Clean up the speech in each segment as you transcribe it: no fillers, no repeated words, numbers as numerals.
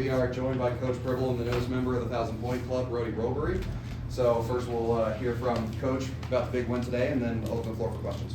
We are joined by Coach Pribble and the newest member of the 1,000-point club, Brody Rowbury. So first we'll hear from Coach about the big win today, and then open the floor for questions.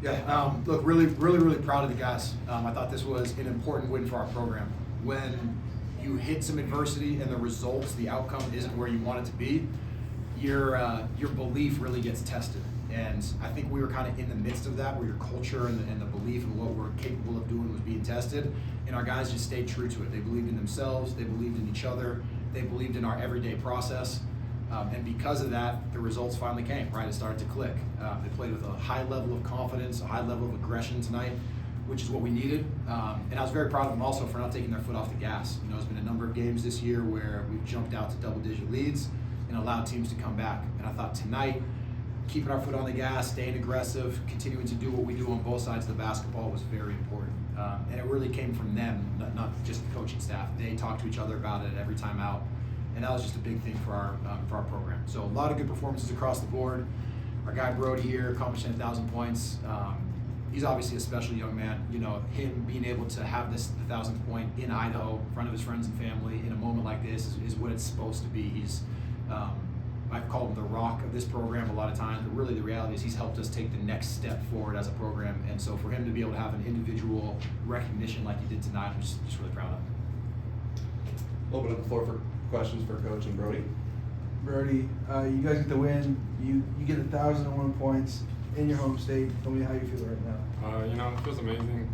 Yeah, look, really proud of the guys. I thought this was an important win for our program. When you hit some adversity and the results, the outcome isn't where you want it to be, your belief really gets tested. And I think we were kind of in the midst of that, where your culture and the belief in what we're capable of doing was being tested. And our guys just stayed true to it. They believed in themselves, they believed in each other, they believed in our everyday process. And because of that, the results finally came, right? It started to click. They played with a high level of confidence, a high level of aggression tonight, which is what we needed. And I was very proud of them also for not taking their foot off the gas. You know, there's been a number of games this year where we've jumped out to double-digit leads and allowed teams to come back. And I thought tonight, keeping our foot on the gas, staying aggressive, continuing to do what we do on both sides of the basketball was very important. And it really came from them, not just the coaching staff. They talked to each other about it every time out. And that was just a big thing for our program. So a lot of good performances across the board. Our guy Brody here accomplishing 1,000 points. He's obviously a special young man. You know, him being able to have the 1,000th point in Idaho, in front of his friends and family, in a moment like this is what it's supposed to be. He's, I've called him the rock of this program a lot of times, but really the reality is he's helped us take the next step forward as a program. And so for him to be able to have an individual recognition like he did tonight, I'm just really proud of. Open up the floor for questions for Coach and Brody. Brody, you guys get the win. You get 1,001 points in your home state. Tell me how you feel right now. You know, it feels amazing.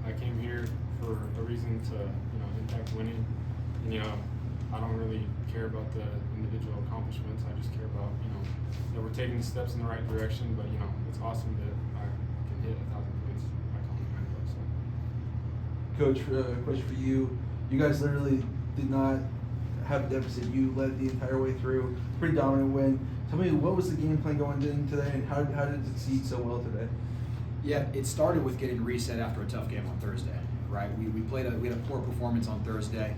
I came here for a reason to, impact winning. And, I don't really care about the individual accomplishments. I just care about, that we're taking the steps in the right direction. But, it's awesome that I can hit 1,000 points back home in Idaho. So. Coach, question for you. You guys literally did not have a deficit. You led the entire way through. Pretty dominant win. Tell me, what was the game plan going into today, and how did it succeed so well today? Yeah, it started with getting reset after a tough game on Thursday, right? We had a poor performance on Thursday.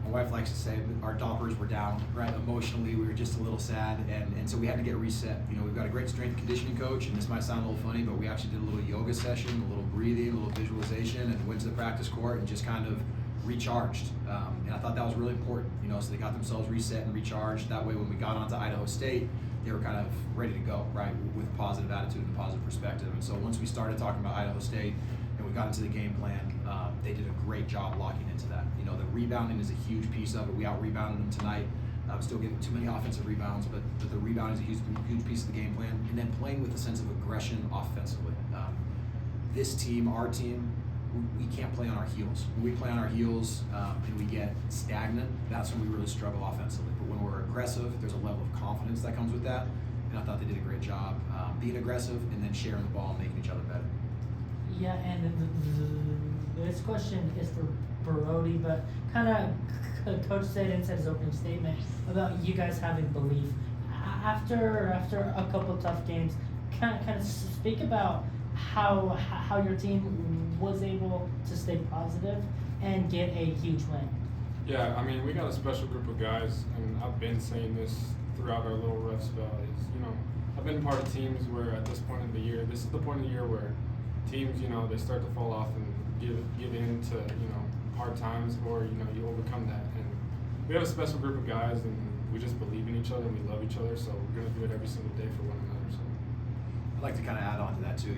My wife likes to say our doppers were down, right? Emotionally, we were just a little sad, and so we had to get reset. We've got a great strength and conditioning coach, and this might sound a little funny, but we actually did a little yoga session, a little breathing, a little visualization, and went to the practice court and just kind of recharged. And I thought that was really important, so they got themselves reset and recharged. That way, when we got onto Idaho State, they were kind of ready to go, right, with a positive attitude and a positive perspective. And so once we started talking about Idaho State and we got into the game plan, they did a great job locking into that. The rebounding is a huge piece of it. We out-rebounded them tonight. I'm still getting too many offensive rebounds, but the rebounding is a huge piece of the game plan. And then playing with a sense of aggression offensively. This team, our team, we can't play on our heels. When we play on our heels and we get stagnant, that's when we really struggle offensively. But when we're aggressive, there's a level of confidence that comes with that. And I thought they did a great job being aggressive and then sharing the ball and making each other better. Yeah, and this question is for Brody, but kind of Coach said in his opening statement about you guys having belief. After a couple of tough games, kind of speak about how your team was able to stay positive and get a huge win. Yeah, I mean, we got a special group of guys, and I've been saying this throughout our little rough spell. I've been part of teams where at this point of the year, this is the point of the year where teams, they start to fall off and give in to, hard times, or, you overcome that. And we have a special group of guys, and we just believe in each other, and we love each other, so we're going to do it every single day for one another. So. I'd like to kind of add on to that too.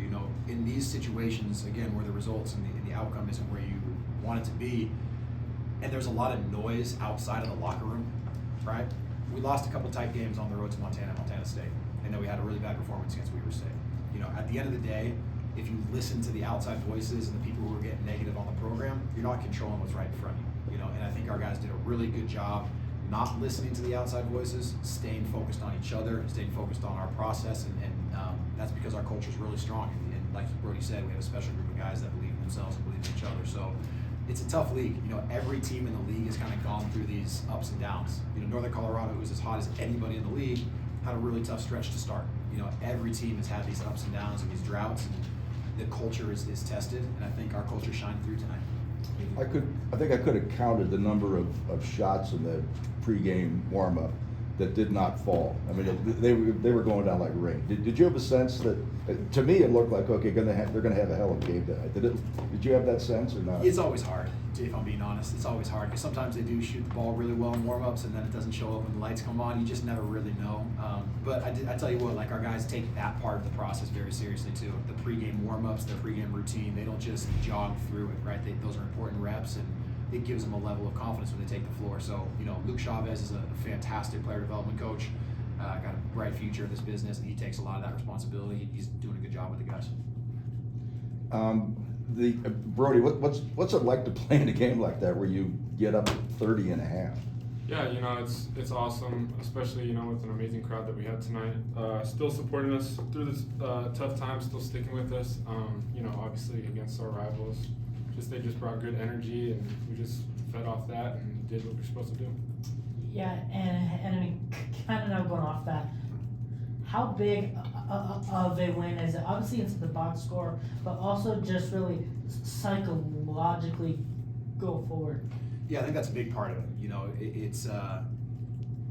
In these situations, again, where the results and the outcome isn't where you want it to be, and there's a lot of noise outside of the locker room, right? We lost a couple tight games on the road to Montana State, and then we had a really bad performance against Weaver State. At the end of the day, if you listen to the outside voices and the people who are getting negative on the program, you're not controlling what's right in front of you. And I think our guys did a really good job not listening to the outside voices, staying focused on each other, staying focused on our process, and that's because our culture is really strong. And like Brody said, we have a special group of guys that believe in themselves and believe in each other. So it's a tough league. Every team in the league has kind of gone through these ups and downs. Northern Colorado, who's as hot as anybody in the league, had a really tough stretch to start. Every team has had these ups and downs and these droughts, and the culture is tested, and I think our culture shined through tonight. I think I could have counted the number of shots in the pregame warm-up that did not fall. I mean, they were going down like rain. Did you have a sense that, to me, it looked like, okay, they're going to have a hell of a game tonight. Did you have that sense or not? It's always hard if I'm being honest. It's always hard because sometimes they do shoot the ball really well in warm-ups and then it doesn't show up when the lights come on. You just never really know. But I tell you what, like our guys take that part of the process very seriously too. The pregame warm-ups, their pregame routine, they don't just jog through it, right? Those are important reps and it gives them a level of confidence when they take the floor. So, Luke Chavez is a fantastic player development coach. Got a bright future in this business and he takes a lot of that responsibility. He's doing a good job with the guys. Brody, what's it like to play in a game like that where you get up 30 and a half? Yeah, it's awesome, especially, with an amazing crowd that we had tonight. Still supporting us through this tough time, still sticking with us, obviously against our rivals. They just brought good energy and we just fed off that and did what we're supposed to do. Yeah, and I mean, kind of now going off that, how big of a win is it? Obviously it's the box score, but also just really psychologically go forward. Yeah, I think that's a big part of it.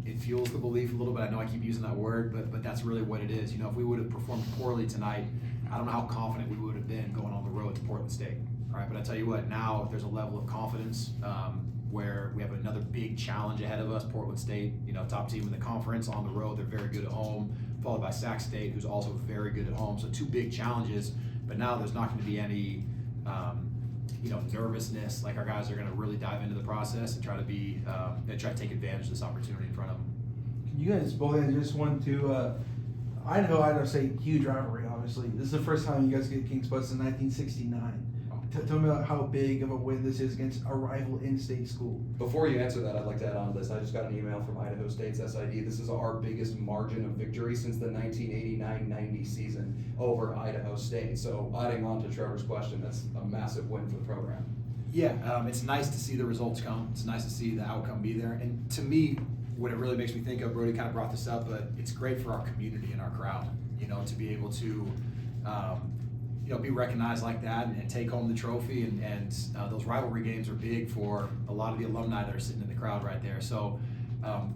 It fuels the belief a little bit. I know I keep using that word, but that's really what it is. If we would have performed poorly tonight, I don't know how confident we would have been going on the road to Portland State. All right, but I tell you what, now there's a level of confidence where we have another big challenge ahead of us. Portland State, top team in the conference on the road. They're very good at home, followed by Sac State, who's also very good at home. So two big challenges, but now there's not going to be any nervousness. Like our guys are going to really dive into the process and try to take advantage of this opportunity in front of them. Can you guys both answer this one too? Idaho State, huge rivalry, obviously. This is the first time you guys get King Spud since 1969. Tell me about how big of a win this is against a rival in-state school. Before you answer that, I'd like to add on to this. I just got an email from Idaho State's SID. This is our biggest margin of victory since the 1989-90 season over Idaho State. So adding on to Trevor's question, that's a massive win for the program. Yeah, it's nice to see the results come. It's nice to see the outcome be there. And to me, what it really makes me think of, Brody kind of brought this up, but it's great for our community and our crowd, to be able to be recognized like that and take home the trophy. And those rivalry games are big for a lot of the alumni that are sitting in the crowd right there. So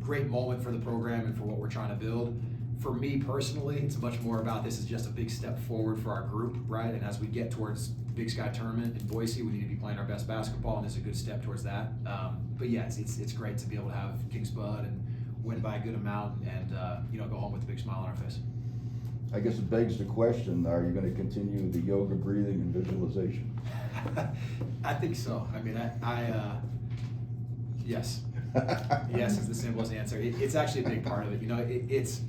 great moment for the program and for what we're trying to build. For me personally, it's much more about this is just a big step forward for our group, right? And as we get towards Big Sky Tournament in Boise, we need to be playing our best basketball, and it's a good step towards that. But yeah, it's great to be able to have King Spud and win by a good amount and go home with a big smile on our face. I guess it begs the question, are you going to continue the yoga, breathing, and visualization? I think so. I mean, yes. Yes is the simplest answer. It's actually a big part of it. It's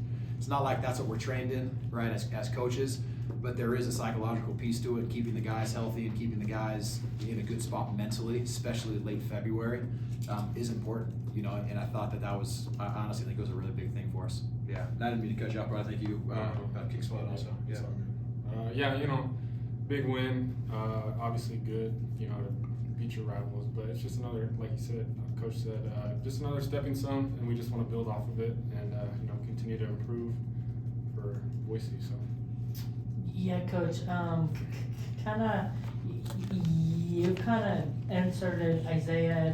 not like that's what we're trained in, right, as coaches, but there is a psychological piece to it, keeping the guys healthy and keeping the guys in a good spot mentally, especially late February, is important, and I thought that was, I honestly think it was a really big thing for us. Yeah, and I didn't mean to cut you off, but I thank you about King Spud also. Yeah. Big win, obviously good, to beat your rivals, but it's just another, like you said, Coach said, just another stepping stone, and we just want to build off of it and, continue to improve for Boise, so. Yeah, Coach, you kind of inserted Isaiah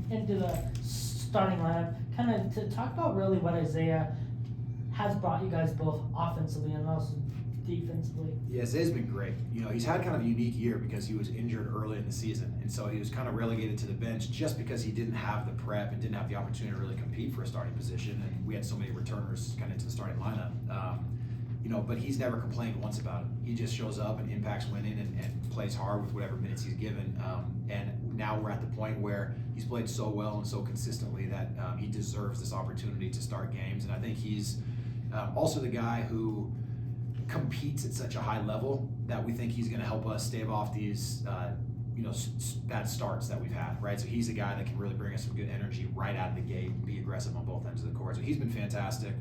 into the starting lineup. Kind of to talk about really what Isaiah has brought you guys both offensively and also defensively. Yeah, Isaiah's been great. He's had kind of a unique year because he was injured early in the season, and so he was kind of relegated to the bench just because he didn't have the prep and didn't have the opportunity to really compete for a starting position, and we had so many returners kind of into the starting lineup. But he's never complained once about it. He just shows up and impacts winning and plays hard with whatever minutes he's given. And now we're at the point where he's played so well and so consistently that he deserves this opportunity to start games. And I think he's also the guy who competes at such a high level that we think he's going to help us stave off these bad starts that we've had, right? So he's a guy that can really bring us some good energy right out of the gate and be aggressive on both ends of the court. So he's been fantastic.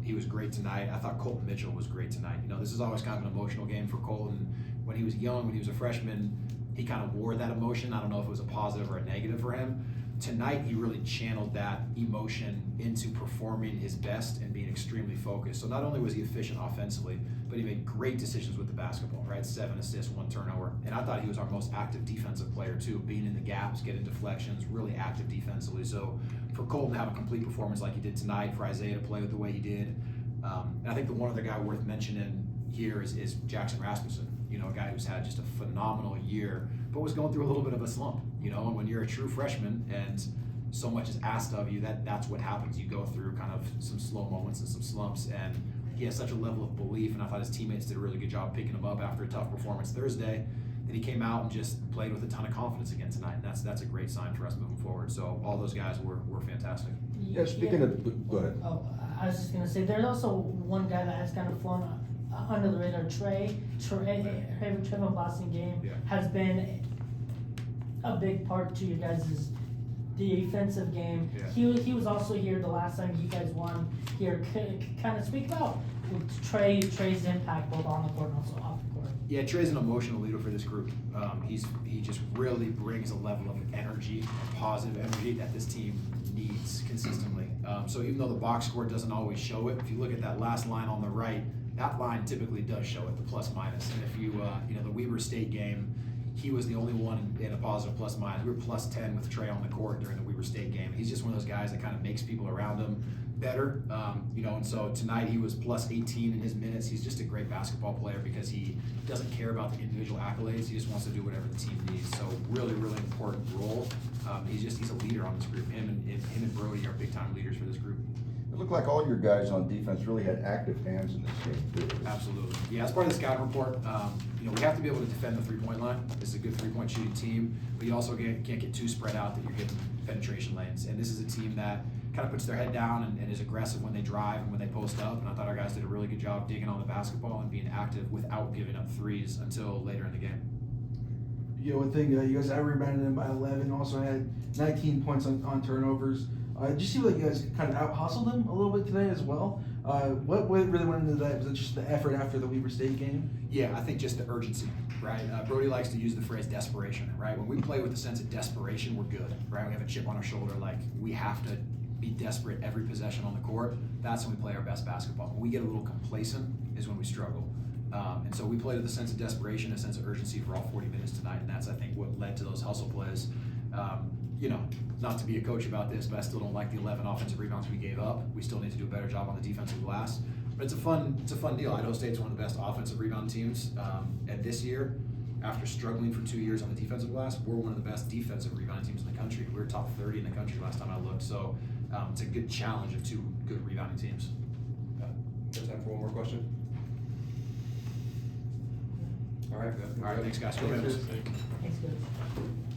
He was great tonight. I thought Kolton Mitchell was great tonight. This is always kind of an emotional game for Kolton. When he was young, when he was a freshman, he kind of wore that emotion. I don't know if it was a positive or a negative for him. Tonight, he really channeled that emotion into performing his best and being extremely focused. So not only was he efficient offensively, but he made great decisions with the basketball, right? 7 assists, 1 turnover. And I thought he was our most active defensive player too, being in the gaps, getting deflections, really active defensively. So for Kolton to have a complete performance like he did tonight, for Isaiah to play with the way he did. And I think the one other guy worth mentioning here is Jackson Rasmussen, a guy who's had just a phenomenal year but was going through a little bit of a slump, you know, and when you're a true freshman and so much is asked of you, that's what happens. You go through kind of some slow moments and some slumps, and he has such a level of belief, and I thought his teammates did a really good job picking him up after a tough performance Thursday. Then he came out and just played with a ton of confidence again tonight, and that's a great sign for us moving forward. So all those guys were fantastic. Yeah, speaking of, go ahead. Oh, I was just gonna say, there's also one guy that has kind of flown under the radar. Trey from Boston game Yeah. has been a big part to you guys' defensive game. Yeah. He was also here the last time you guys won here. Kind of speak about Trey's impact both on the court and also off the court. Yeah, Trey's an emotional leader for this group. He just really brings a level of energy, positive energy that this team needs consistently. So even though the box score doesn't always show it, if you look at that last line on the right, that line typically does show it, the plus minus. And if you the Weber State game, he was the only one in a positive plus minus. We were plus 10 with Trey on the court during the Weber State game. He's just one of those guys that kind of makes people around him better, and so tonight he was plus 18 in his minutes. He's just a great basketball player because he doesn't care about the individual accolades. He just wants to do whatever the team needs. So really, really important role. He's a leader on this group. Him and Brody are big time leaders for this group. It looked like all your guys on defense really had active hands in this game, too. Absolutely. Yeah, as part of the scouting report, we have to be able to defend the three-point line. This is a good three-point shooting team, but you also can't get too spread out that you're getting penetration lanes. And this is a team that kind of puts their head down and is aggressive when they drive and when they post up. And I thought our guys did a really good job digging on the basketball and being active without giving up threes until later in the game. Yeah, one thing, you guys out-rebounded them by 11, also had 19 points on turnovers. Did you see like you guys kind of out-hustled them a little bit today as well? What really went into that? Was it just the effort after the Weber State game? Yeah, I think just the urgency, right? Brody likes to use the phrase desperation, right? When we play with a sense of desperation, we're good, right? We have a chip on our shoulder, like we have to be desperate every possession on the court. That's when we play our best basketball. When we get a little complacent is when we struggle. And so we played with a sense of desperation, a sense of urgency for all 40 minutes tonight, and that's, I think, what led to those hustle plays. Not to be a coach about this, but I still don't like the 11 offensive rebounds we gave up. We still need to do a better job on the defensive glass. But it's a fun deal. Idaho State's one of the best offensive rebound teams. And this year, after struggling for 2 years on the defensive glass, we're one of the best defensive rebounding teams in the country. We were top 30 in the country last time I looked. So it's a good challenge of two good rebounding teams. Got time for one more question? All right, good. All right, thanks guys. Thanks, Thanks, good.